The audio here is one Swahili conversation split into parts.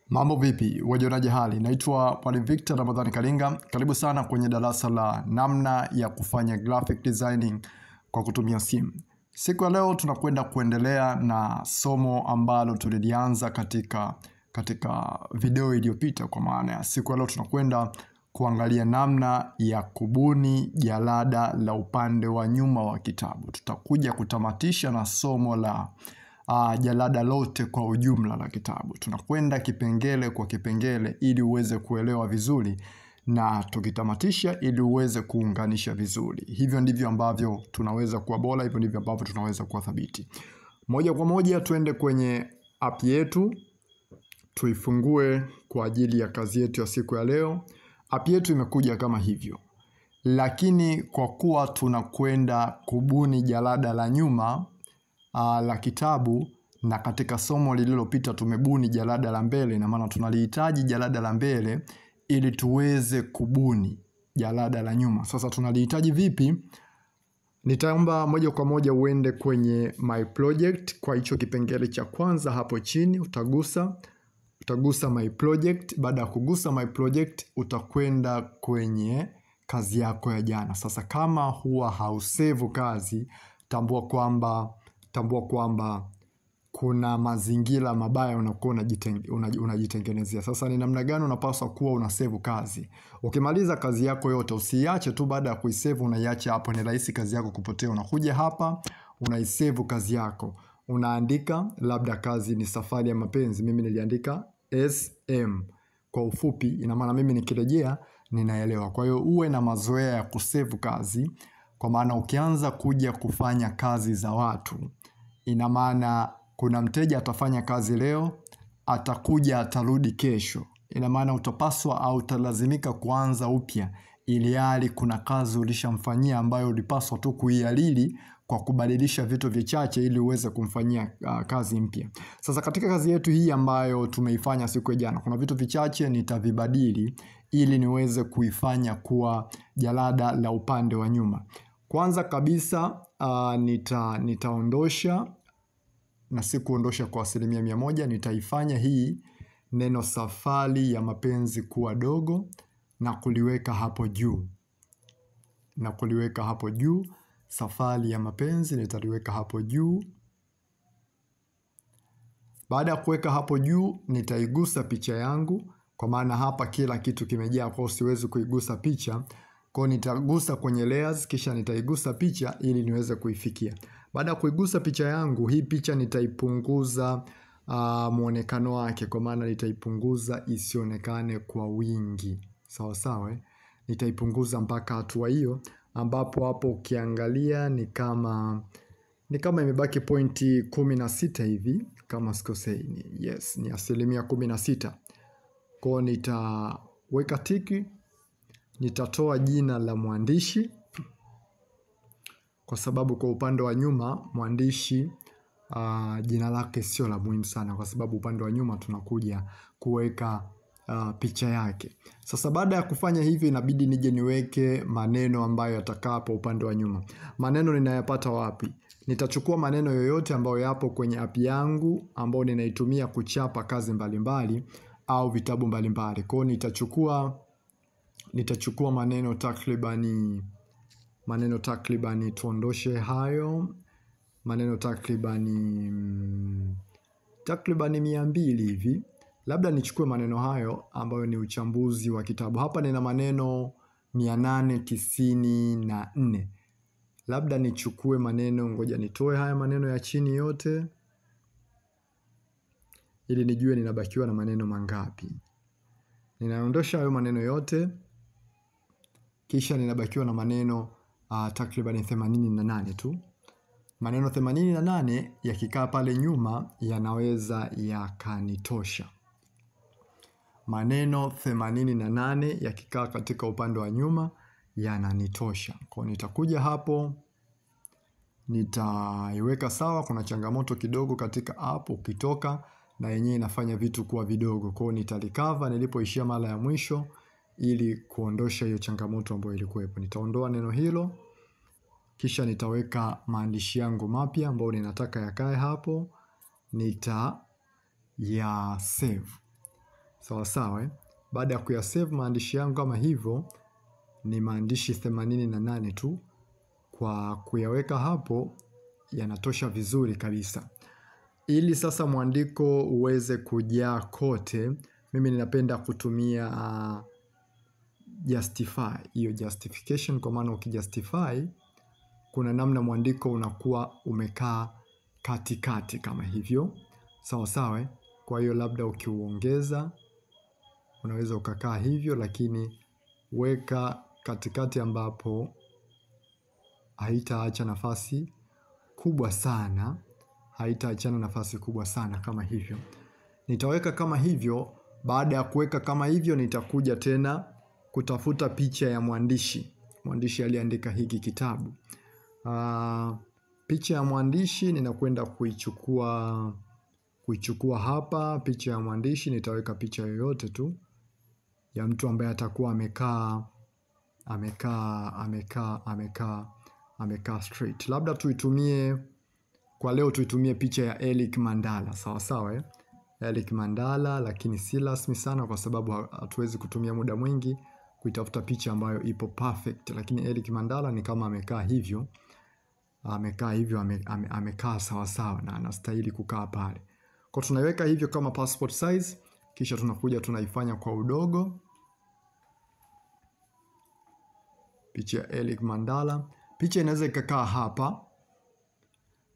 Mambo vipi, wajionaje hali? Naitwa Mwalimu Victor Ramadhani Kalinga. Karibu sana kwenye darasa la namna ya kufanya graphic designing kwa kutumia simu. Siku ya leo tunakwenda kuendelea na somo ambalo tulilianza katika video iliyopita. Kwa maana ya siku ya leo tunakwenda kuangalia namna ya kubuni jalada la upande wa nyuma wa kitabu. Tutakuja kutamatisha na somo la jalada lote kwa ujumla la kitabu. Tunakwenda kipengele kwa kipengele ili uweze kuelewa vizuri, na tukitamatisha ili uweze kuunganisha vizuri. Hivyo ndivyo ambavyo tunaweza kuwa bora, hivyo ndivyo ambavyo tunaweza kuwa thabiti. Moja kwa moja tuende kwenye app yetu, tuifungue kwa ajili ya kazi yetu ya siku ya leo. App yetu imekuja kama hivyo, lakini kwa kuwa tunakwenda kubuni jalada la nyuma la kitabu, na katika somo lililopita tumebuni jalada la mbele, na maana tunalihitaji jalada la mbele ili tuweze kubuni jalada la nyuma. Sasa tunalihitaji vipi? Nitaomba moja kwa moja uende kwenye my project. Kwa hicho kipengele cha kwanza hapo chini utagusa my project. Baada ya kugusa my project utakwenda kwenye kazi yako ya jana. Sasa kama huwa hausevu kazi, tambua kwamba kuna mazingira mabaya unakuwa unajitengenezea. Sasa ni namna gani unapaswa kuwa unasevu kazi? Ukimaliza kazi yako yote, usiache tu baada ya kuisevu unaiacha hapo. Ni rahisi kazi yako kupotea. Unakuja hapa, unaisevu kazi yako, unaandika labda kazi ni safari ya mapenzi. Mimi niliandika SM kwa ufupi, ina maana mimi nikirejea ninaelewa. Kwa hiyo uwe na mazoea ya kusevu kazi, kwa maana ukianza kuja kufanya kazi za watu, ina maana kuna mteja atafanya kazi leo, atakuja atarudi kesho. Ina maana utapaswa au utalazimika kuanza upya, ili hali kuna kazi ulishamfanyia ambayo ulipaswa tu kuialili kwa kubadilisha vitu vichache ili uweze kumfanyia kazi mpya. Sasa katika kazi yetu hii ambayo tumeifanya siku ya jana, kuna vitu vichache nitavibadili ili niweze kuifanya kuwa jalada la upande wa nyuma. Kwanza kabisa nitaondosha, na si kuondosha kwa 100%, nitaifanya hii neno safari ya mapenzi kuwa dogo na kuliweka hapo juu. Safari ya mapenzi nitaliweka hapo juu. Baada ya kuweka hapo juu, nitaigusa picha yangu, kwa maana hapa kila kitu kimejaa, kwa siwezi kuigusa picha. Kwa nitagusa kwenye layers, kisha nitaigusa picha ili niweze kuifikia. Baada ya kuigusa picha yangu, hii picha nitaipunguza muonekano wake, kwa maana nitaipunguza isionekane kwa wingi. Sawa. Nitaipunguza mpaka hatua hiyo ambapo hapo ukiangalia ni kama imebaki pointi 16 hivi kama sikosei. Yes, ni 16%. Kwa nitaweka tiki, nitatoa jina la mwandishi, kwa sababu kwa upande wa nyuma mwandishi jina lake sio la muhimu sana, kwa sababu upande wa nyuma tunakuja kuweka picha yake. Sasa baada ya kufanya hivi, inabidi nije niweke maneno ambayo yatakaa hapo upande wa nyuma. Maneno ninayapata wapi? Nitachukua maneno yoyote ambayo yapo kwenye app yangu ambayo ninaitumia kuchapa kazi mbalimbali au vitabu mbalimbali. Kwa hiyo nitachukua maneno takribani tuondoshe hayo. Maneno takribani 200 hivi. Labda nichukue maneno hayo ambayo ni uchambuzi wa kitabu. Hapa nina maneno 894. Labda nichukue maneno, ngoja nitoe haya maneno ya chini yote ili nijue ninabakiwa na maneno mangapi. Ninaondosha hayo maneno yote, kisha ninabakiwa na maneno takribani 88 tu. Maneno 88 yakikaa pale nyuma yanaweza yakanitosha. Maneno 88 yakikaa katika upande wa nyuma yananitosha. Kwa nitakuja hapo, nitaiweka sawa. Kuna changamoto kidogo katika app, ukitoka na yenyewe inafanya vitu kuwa vidogo. Kwa nitalikava nilipoishia mara ya mwisho ili kuondosha hiyo changamoto ambayo ilikuwepo. Nitaondoa neno hilo, kisha nitaweka maandishi yangu mapya ambayo ninataka yakae hapo. Ya save. Sawa sawa. Baada ya kuyasave maandishi yangu kama hivyo, ni maandishi 88 tu. Kwa kuyaweka hapo yanatosha vizuri kabisa. Ili sasa mwandiko uweze kujaa kote, mimi ninapenda kutumia justify. Hiyo justification, kwa maana ukijustify kuna namna mwandiko unakuwa umekaa katikati kama hivyo. Sawa sawa. Kwa hiyo labda ukiuongeza unaweza ukakaa hivyo, lakini weka katikati ambapo haitaacha nafasi kubwa sana. Haitaachana nafasi kubwa sana kama hivyo. Nitaweka kama hivyo. Baada ya kuweka kama hivyo, nitakuja tena kutafuta picha ya mwandishi aliandika hiki kitabu. Picha ya mwandishi ninakwenda kuichukua hapa. Picha ya mwandishi nitaweka picha yoyote tu ya mtu ambaye atakuwa amekaa straight. Labda tuitumie kwa leo, tuitumie picha ya Eric Mandala. Sawa sawa. Eric Mandala, lakini si rasmi sana kwa sababu hatuwezi kutumia muda mwingi kuitafuta picha ambayo ipo perfect. Lakini Eric Mandala ni kama amekaa hivyo. Amekaa sawa sawa na anastahili kukaa pale. Kwa tunaiweka hivyo kama passport size, kisha tunakuja tunaifanya kwa udogo. Picha ya Eric Mandala. Picha inaweza ikakaa hapa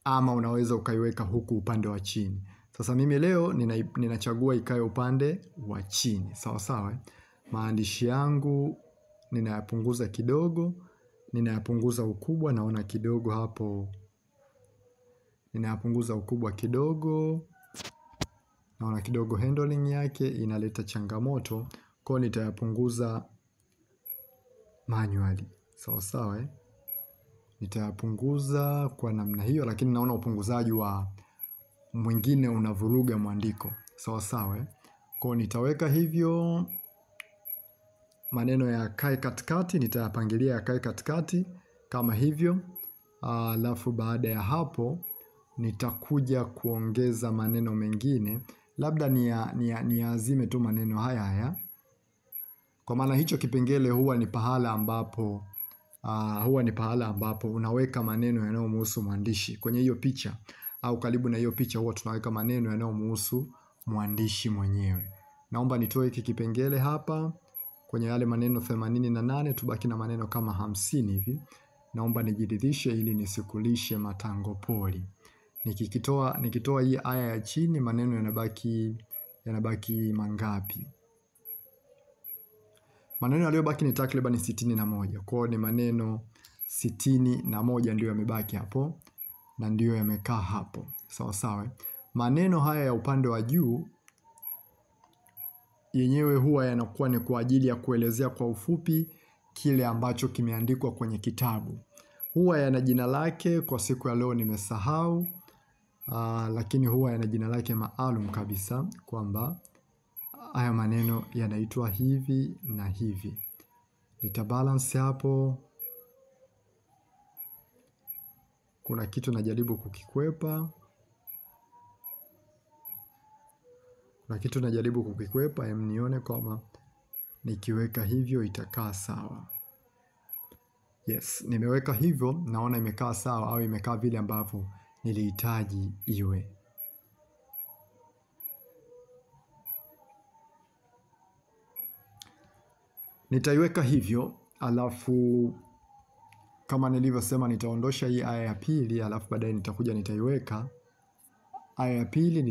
ama unaweza ukaiweka huku upande wa chini. Sasa mimi leo ninachagua ikae upande wa chini. Sawa sawa. Maandishi yangu ninayapunguza kidogo. Ninayapunguza ukubwa, naona kidogo hapo. Ninayapunguza ukubwa kidogo. Naona kidogo handling yake inaleta changamoto. Kwa nitayapunguza manually. Sawa sawa. Nitayapunguza kwa namna hiyo, lakini naona upunguzaji wa mwingine unavuruga mwandiko. Sawa sawa. Kwa nitaweka hivyo maneno yakae katikati, nitayapangilia yakae katikati kama hivyo. Alafu baada ya hapo nitakuja kuongeza maneno mengine. Labda niazime tu maneno haya. Kwa maana hicho kipengele huwa ni pahala ambapo unaweka maneno yanayomhusu mwandishi kwenye hiyo picha, au karibu na hiyo picha huwa tunaweka maneno yanayomhusu mwandishi mwenyewe. Naomba nitoe hiki kipengele hapa kwenye yale maneno 88, tubaki na maneno kama 50 hivi. Naomba nijiridhishe ili nisikulishe matango poli. Nikitoa hii aya ya chini, maneno yanabaki mangapi? Maneno yaliyobaki ni takriban 61. Kwa hiyo ni maneno 61 ndio yamebaki hapo na ndio yamekaa hapo. Sawa sawa. Maneno haya ya upande wa juu yenyewe huwa yanakuwa ni kwa ajili ya kuelezea kwa ufupi kile ambacho kimeandikwa kwenye kitabu. Huwa yana jina lake, kwa siku ya leo nimesahau. Lakini huwa yana jina lake maalum kabisa, kwamba haya maneno yanaitwa hivi na hivi. Nitabalance hapo. Kuna kitu najaribu kukikwepa. Nione kama nikiweka hivyo itakaa sawa. Yes, nimeweka hivyo, naona imekaa sawa, au imekaa vile ambavyo nilihitaji iwe. Nitaiweka hivyo, alafu kama nilivyosema nitaondosha hii aya ya pili, alafu baadaye nitakuja nitaiweka aya ya pili,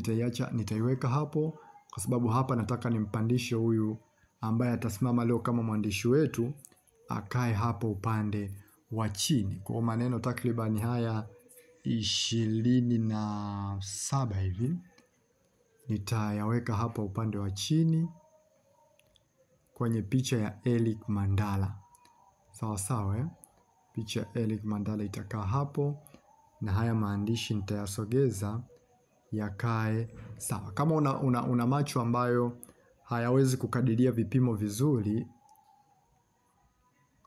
nitaiweka hapo, kwa sababu hapa nataka nimpandishe huyu ambaye atasimama leo kama mwandishi wetu, akae hapo upande wa chini. Kwa maneno takriban haya 27 hivi nitayaweka hapa upande wa chini kwenye picha ya Eric Mandala. Sawa sawa. Picha ya Eric Mandala itakaa hapo, na haya maandishi nitayasogeza yakae sawa. Kama una macho ambayo hayawezi kukadiria vipimo vizuri,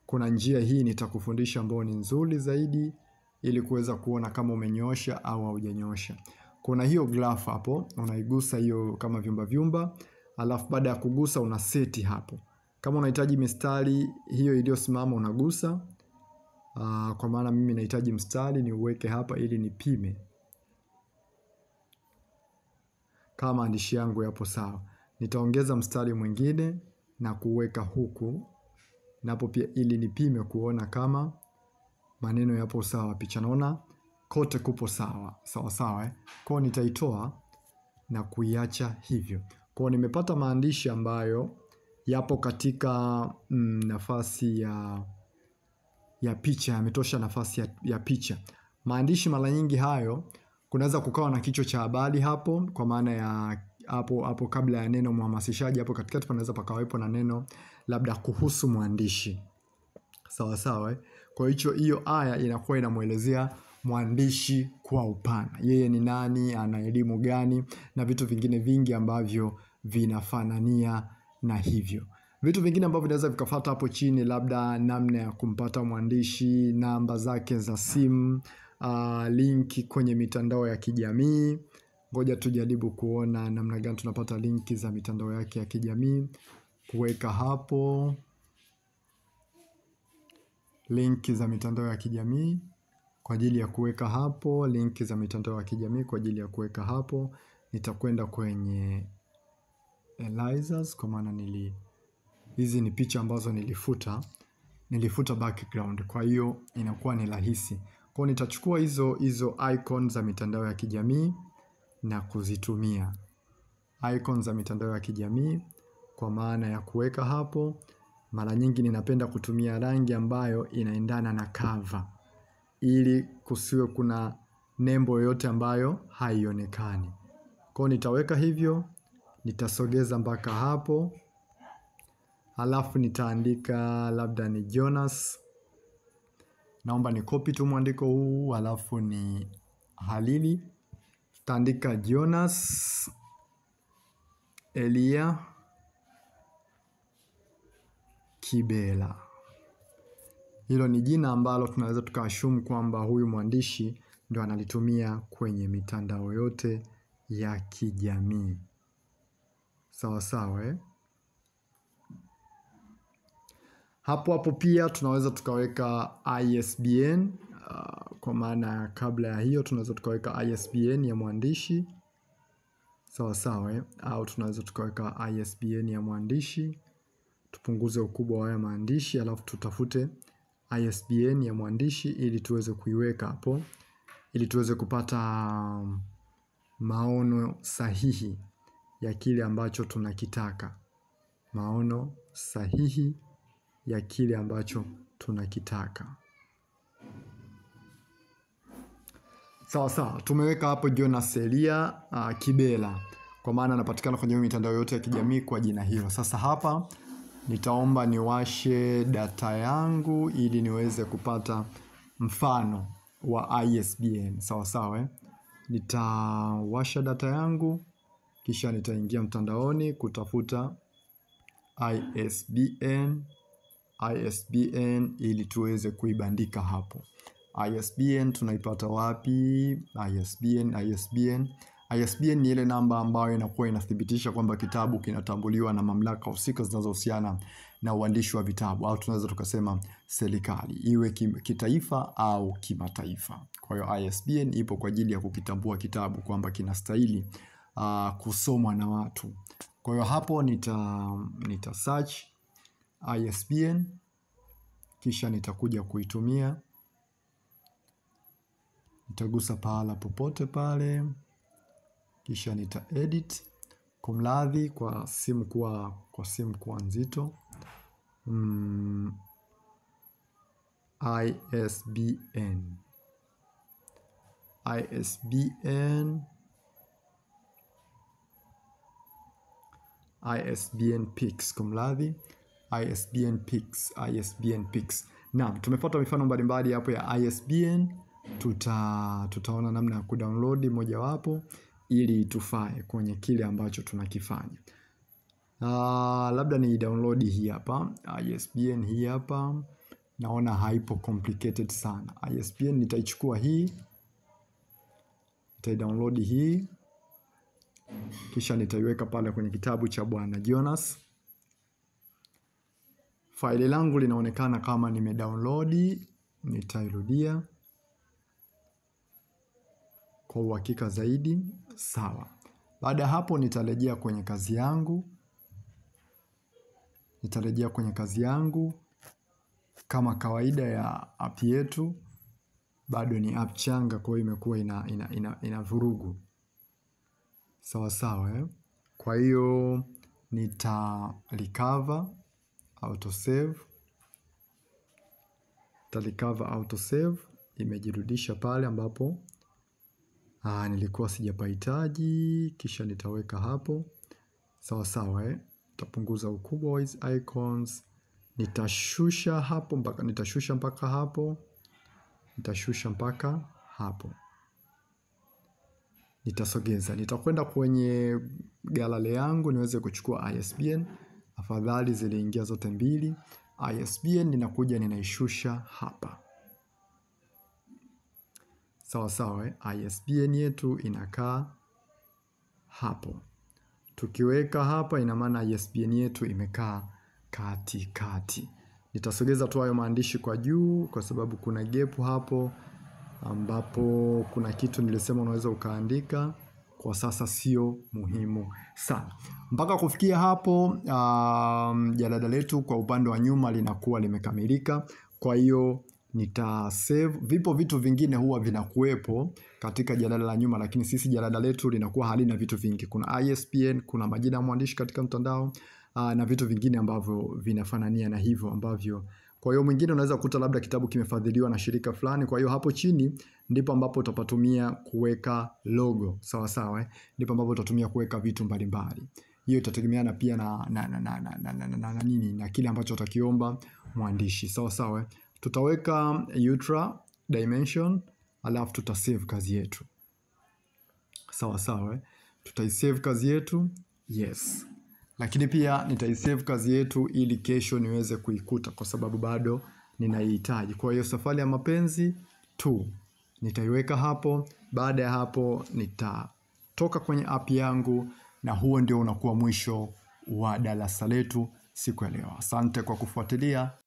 kuna njia hii nitakufundisha ambayo ni nzuri zaidi, ili kuweza kuona kama umenyosha au hujanyosha. Kuna hiyo graph hapo, unaigusa hiyo kama vyumba, alafu baada ya kugusa una seti hapo. Kama unahitaji mistari hiyo iliyosimama unagusa. Kwa maana mimi nahitaji mstari ni uweke hapa ili nipime kama maandishi yangu yapo sawa. Nitaongeza mstari mwingine na kuweka huku napo pia ili nipime kuona kama maneno yapo sawa. Picha naona kote kupo sawa. Sawa. Kwa nitaitoa na kuiacha hivyo. Kwa nimepata maandishi ambayo yapo katika nafasi ya picha, yametosha nafasi ya picha. Maandishi mara nyingi hayo kunaweza kukawa na kichwa cha habari hapo, kwa maana ya hapo kabla ya neno mhamasishaji, hapo katikati panaweza pakawepo na neno labda kuhusu mwandishi. Sawa. Kwa hiyo aya inakuwa inamuelezea mwandishi kwa upana. Yeye ni nani, ana elimu gani na vitu vingine vingi ambavyo vinafanania na hivyo. Vitu vingine ambavyo vinaweza vikafuata hapo chini, labda namna ya kumpata mwandishi, namba zake za simu, linki kwenye mitandao ya kijamii. Ngoja tujaribu kuona namna gani tunapata linki za mitandao yake ya kijamii. Kuweka hapo linki za mitandao ya kijamii kwa ajili ya kuweka hapo linki za mitandao ya kijamii kwa ajili ya kuweka hapo. Nitakwenda kwenye Elizas, kwa maana hizi ni picha ambazo nilifuta background, kwa hiyo inakuwa ni rahisi. Kwa nitachukua hizo icon za mitandao ya kijamii na kuzitumia icon za mitandao ya kijamii kwa maana ya kuweka hapo. Mara nyingi ninapenda kutumia rangi ambayo inaendana na cover ili kusiwe kuna nembo yoyote ambayo haionekani. Kwa nitaweka hivyo, nitasogeza mpaka hapo. Halafu nitaandika labda ni Jonas. Naomba ni copy tu mwandiko huu, halafu ni Halili. Nitaandika Jonas Elia Kibela. Hilo ni jina ambalo tunaweza tukaashumu kwamba huyu mwandishi ndio analitumia kwenye mitandao yote ya kijamii. Sawa. Hapo pia tunaweza tukaweka ISBN. Kwa maana kabla ya hiyo tunaweza tukaweka ISBN ya mwandishi. Sawa. Au tunaweza tukaweka ISBN ya mwandishi. Tupunguze ukubwa wa haya maandishi, alafu tutafute ISBN ya mwandishi ili tuweze kuiweka hapo, ili tuweze kupata maono sahihi ya kile ambacho tunakitaka. Maono sahihi ya kile ambacho tunakitaka. Sawa. Tumeweka hapo Jonas Elia Kibela, kwa maana anapatikana kwenye mitandao yote ya kijamii kwa jina hilo. Sasa hapa nitaomba niwashe data yangu ili niweze kupata mfano wa ISBN. Sawa. Nitawasha data yangu kisha nitaingia mtandaoni kutafuta ISBN ili tuweze kuibandika hapo. ISBN tunaipata wapi? ISBN ni ile namba ambayo inakuwa inathibitisha kwamba kitabu kinatambuliwa na mamlaka husika zinazohusiana na uandishi wa vitabu, au tunaweza tukasema serikali, iwe kitaifa au kimataifa. Kwa hiyo ISBN ipo kwa ajili ya kukitambua kitabu kwamba kinastahili kusomwa na watu. Kwa hiyo hapo nita search ISBN kisha nitakuja kuitumia. Nitagusa pahala popote pale kisha nita edit. Kumradhi kwa simu kuwa nzito. ISBN Pix, kumradhi. ISBN Pix. Naam, tumepata mifano mbalimbali hapo ya ISBN. Tutaona namna ya kudownload mojawapo ili tufae kwenye kile ambacho tunakifanya. Labda ni download hii hapa ISBN hii hapa. Naona haipo complicated sana. ISBN nitaichukua hii, nitaidownload hii kisha nitaiweka pale kwenye kitabu cha Bwana Jonas. Faili langu linaonekana kama nimedownload, nitairudia kwa uhakika zaidi. Sawa. Baada hapo nitarejea kwenye kazi yangu. Kama kawaida ya app yetu, bado ni app changa, kwa hiyo imekuwa ina vurugu. Sawa sawa. Kwa hiyo recover autosave. Imejirudisha pale ambapo nilikuwa sijapahitaji, kisha nitaweka hapo. Sawa sawa. Nitapunguza ukubwa wa hizi icons. Nitashusha mpaka hapo. Nitasogeza. Nitakwenda kwenye gallery yangu niweze kuchukua ISBN. Afadhali ziliingia zote mbili. ISBN ninakuja ninaishusha hapa. Sawa sawa. ISBN yetu inakaa hapo. Tukiweka hapa ina maana ISBN yetu imekaa katikati. Nitasogeza tu hayo maandishi kwa juu kwa sababu kuna gap hapo ambapo kuna kitu nilisema unaweza ukaandika. Kwa sasa sio muhimu sana. Mpaka kufikia hapo jalada letu kwa upande wa nyuma linakuwa limekamilika. Kwa hiyo nitasave. Vipo vitu vingine huwa vinakuwepo katika jalada la nyuma, lakini sisi jalada letu linakuwa halina vitu vingi. Kuna ISBN, kuna majina ya mwandishi katika mtandao na vitu vingine ambavyo vinafanania na hivyo ambavyo. Kwa hiyo mwingine unaweza kukuta labda kitabu kimefadhiliwa na shirika fulani, kwa hiyo hapo chini ndipo ambapo utapatumia kuweka logo. Sawa sawa. Ndipo ambapo utatumia kuweka vitu mbalimbali. Hiyo itategemeana pia na kile ambacho utakiomba mwandishi. Sawa sawa. Tutaweka ultra dimension, alafu tutasave kazi yetu. Sawa sawa. Tutaisave kazi yetu. Yes. Lakini pia nitaisave kazi yetu ili kesho niweze kuikuta kwa sababu bado ninaihitaji. Kwa hiyo Safari ya Mapenzi 2 nitaiweka hapo. Baada ya hapo nitatoka kwenye app yangu, na huo ndio unakuwa mwisho wa darasa letu siku ya leo. Asante kwa kufuatilia.